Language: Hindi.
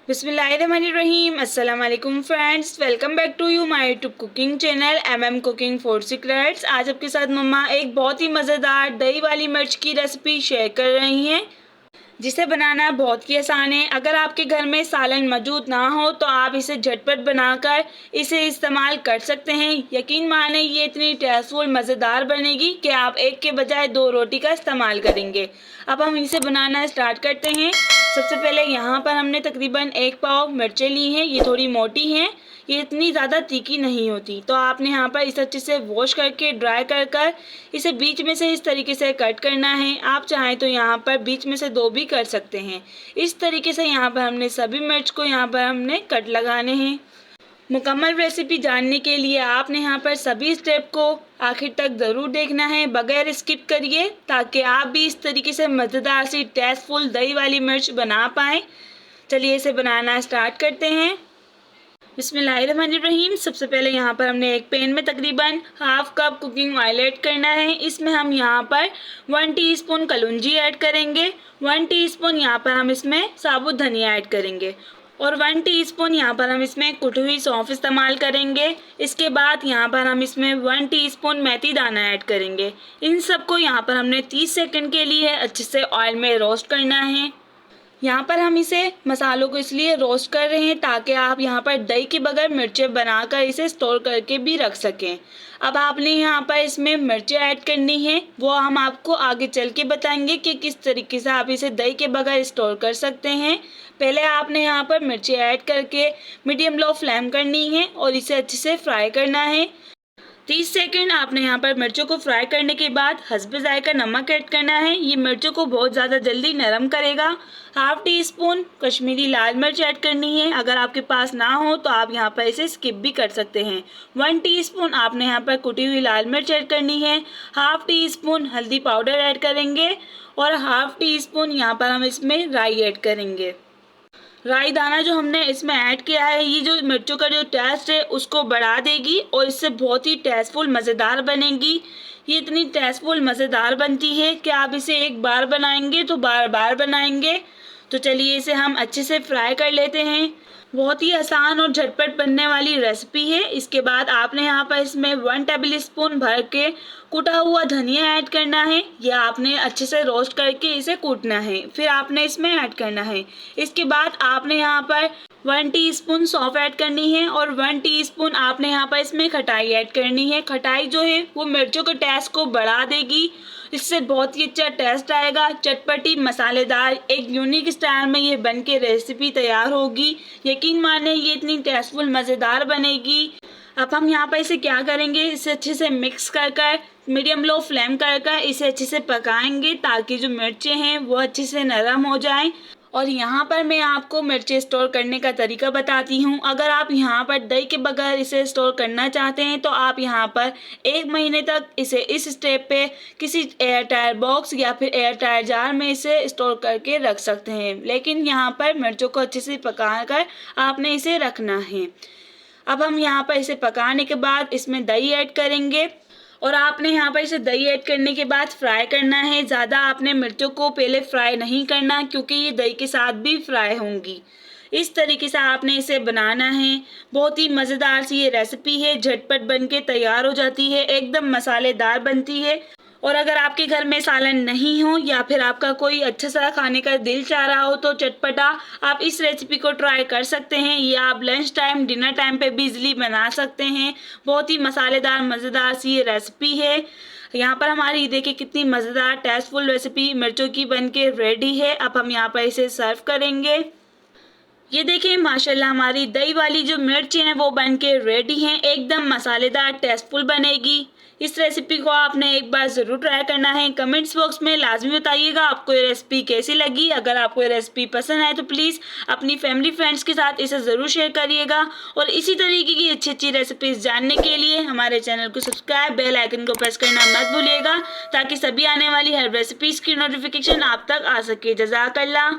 बिस्मिल्लाहिर्रहमानिर्रहीम। अस्सलाम वालेकुम friends, welcome back to you my YouTube cooking channel MM cooking food secrets. आज आपके साथ मम्मा एक बहुत ही मज़ेदार दही वाली मिर्च की रेसिपी शेयर कर रही हैं, जिसे बनाना बहुत ही आसान है। अगर आपके घर में सालन मौजूद ना हो तो आप इसे झटपट बनाकर इसे इस्तेमाल कर सकते हैं। यकीन माने ये इतनी टेस्टफुल मज़ेदार बनेगी कि आप एक के बजाय दो रोटी का इस्तेमाल करेंगे। अब हम इसे बनाना स्टार्ट करते हैं। सबसे पहले यहाँ पर हमने तकरीबन 1 पाव मिर्चें ली हैं। ये थोड़ी मोटी हैं, ये इतनी ज़्यादा तीखी नहीं होती। तो आपने यहाँ पर इसे अच्छे से वॉश करके ड्राई कर इसे बीच में से इस तरीके से कट करना है। आप चाहें तो यहाँ पर बीच में से 2 भी कर सकते हैं। इस तरीके से यहाँ पर हमने सभी मिर्च को यहाँ पर हमने कट लगाने हैं। मुकम्मल रेसिपी जानने के लिए आपने यहाँ पर सभी स्टेप को आखिर तक ज़रूर देखना है, बगैर स्किप करिए, ताकि आप भी इस तरीके से मज़ेदार सी टेस्टफुल दही वाली मिर्च बना पाएँ। चलिए इसे बनाना स्टार्ट करते हैं। बिस्मिल्लाहिर्रहमानिर्रहीम। सबसे पहले यहाँ पर हमने एक पैन में तकरीबन half cup cooking oil add करना है। इसमें हम यहाँ पर 1 टीस्पून कलौंजी ऐड करेंगे, 1 टीस्पून यहाँ पर हम इसमें साबुत धनिया ऐड करेंगे और 1 टीस्पून यहाँ पर हम इसमें कुटी हुई सौंफ इस्तेमाल करेंगे। इसके बाद यहाँ पर हम इसमें 1 टीस्पून मेथी दाना ऐड करेंगे। इन सबको यहाँ पर हमने 30 सेकंड के लिए अच्छे से ऑयल में रोस्ट करना है। यहाँ पर हम इसे मसालों को इसलिए रोस्ट कर रहे हैं ताकि आप यहाँ पर दही के बगैर मिर्चें बनाकर इसे स्टोर करके भी रख सकें। अब आपने यहाँ पर इसमें मिर्चें ऐड करनी है, वो हम आपको आगे चल के बताएंगे कि किस तरीके से आप इसे दही के बगैर स्टोर कर सकते हैं। पहले आपने यहाँ पर मिर्चें ऐड करके मीडियम लो फ्लेम करनी है और इसे अच्छे से फ्राई करना है। 30 सेकंड आपने यहाँ पर मिर्चों को फ्राई करने के बाद हस्बे जायका नमक ऐड करना है। ये मिर्चों को बहुत ज़्यादा जल्दी नरम करेगा। हाफ टी स्पून कश्मीरी लाल मिर्च ऐड करनी है। अगर आपके पास ना हो तो आप यहाँ पर इसे स्किप भी कर सकते हैं। 1 टीस्पून आपने यहाँ पर कुटी हुई लाल मिर्च ऐड करनी है। हाफ टी स्पून हल्दी पाउडर ऐड करेंगे और हाफ टी स्पून यहाँ पर हम इसमें राई ऐड करेंगे। राई दाना जो हमने इसमें ऐड किया है, ये जो मिर्चों का जो टेस्ट है उसको बढ़ा देगी और इससे बहुत ही टेस्टफुल मज़ेदार बनेगी। ये इतनी टेस्टफुल मज़ेदार बनती है कि आप इसे एक बार बनाएंगे तो बार बार बनाएंगे। तो चलिए इसे हम अच्छे से फ्राई कर लेते हैं। बहुत ही आसान और झटपट बनने वाली रेसिपी है। इसके बाद आपने यहाँ पर इसमें 1 टेबल स्पून भर के कूटा हुआ धनिया ऐड करना है। यह आपने अच्छे से रोस्ट करके इसे कूटना है, फिर आपने इसमें ऐड करना है। इसके बाद आपने यहाँ पर 1 टीस्पून सौंफ ऐड करनी है और 1 टीस्पून आपने यहाँ पर इसमें खटाई ऐड करनी है। खटाई जो है वो मिर्चों के टेस्ट को बढ़ा देगी, इससे बहुत ही अच्छा टेस्ट आएगा। चटपटी मसालेदार एक यूनिक स्टाइल में ये बन के रेसिपी तैयार होगी। यकीन माने ये इतनी टेस्टफुल मज़ेदार बनेगी। अब हम यहाँ पर इसे क्या करेंगे, इसे अच्छे से मिक्स कर मीडियम लो फ्लेम कर इसे अच्छे से पकाएंगे ताकि जो मिर्चें हैं वो अच्छे से नरम हो जाएं। और यहाँ पर मैं आपको मिर्चें स्टोर करने का तरीका बताती हूँ। अगर आप यहाँ पर दही के बगैर इसे स्टोर करना चाहते हैं तो आप यहाँ पर 1 महीने तक इसे इस स्टेप पे किसी एयर टायर बॉक्स या फिर एयर टायर जार में इसे स्टोर करके रख सकते हैं, लेकिन यहाँ पर मिर्चों को अच्छे से पकाकर आपने इसे रखना है। अब हम यहाँ पर इसे पकाने के बाद इसमें दही ऐड करेंगे और आपने यहाँ पर इसे दही ऐड करने के बाद फ्राई करना है। ज़्यादा आपने मिर्चों को पहले फ्राई नहीं करना, क्योंकि ये दही के साथ भी फ्राई होंगी। इस तरीके से आपने इसे बनाना है। बहुत ही मज़ेदार सी ये रेसिपी है, झटपट बन के तैयार हो जाती है, एकदम मसालेदार बनती है। और अगर आपके घर में सालन नहीं हो या फिर आपका कोई अच्छा सा खाने का दिल चाह रहा हो तो चटपटा, आप इस रेसिपी को ट्राई कर सकते हैं। या आप लंच टाइम डिनर टाइम पे भी इजीली बना सकते हैं। बहुत ही मसालेदार मज़ेदार सी ये रेसिपी है। यहाँ पर हमारी देखिए कितनी मज़ेदार टेस्टफुल रेसिपी मिर्चों की बन के रेडी है। अब हम यहाँ पर इसे सर्व करेंगे। ये देखिए माशाल्लाह हमारी दही वाली जो मिर्च हैं वो बन के रेडी हैं, एकदम मसालेदार टेस्टफुल बनेगी। इस रेसिपी को आपने एक बार ज़रूर ट्राई करना है। कमेंट्स बॉक्स में लाजमी बताइएगा आपको ये रेसिपी कैसी लगी। अगर आपको ये रेसिपी पसंद आए तो प्लीज़ अपनी फैमिली फ्रेंड्स के साथ इसे ज़रूर शेयर करिएगा। और इसी तरीके की अच्छी अच्छी रेसिपीज़ जानने के लिए हमारे चैनल को सब्सक्राइब, बेल आइकन को प्रेस करना मत भूलिएगा, ताकि सभी आने वाली हर रेसिपीज़ की नोटिफिकेशन आप तक आ सके। जज़ाकल्लाह।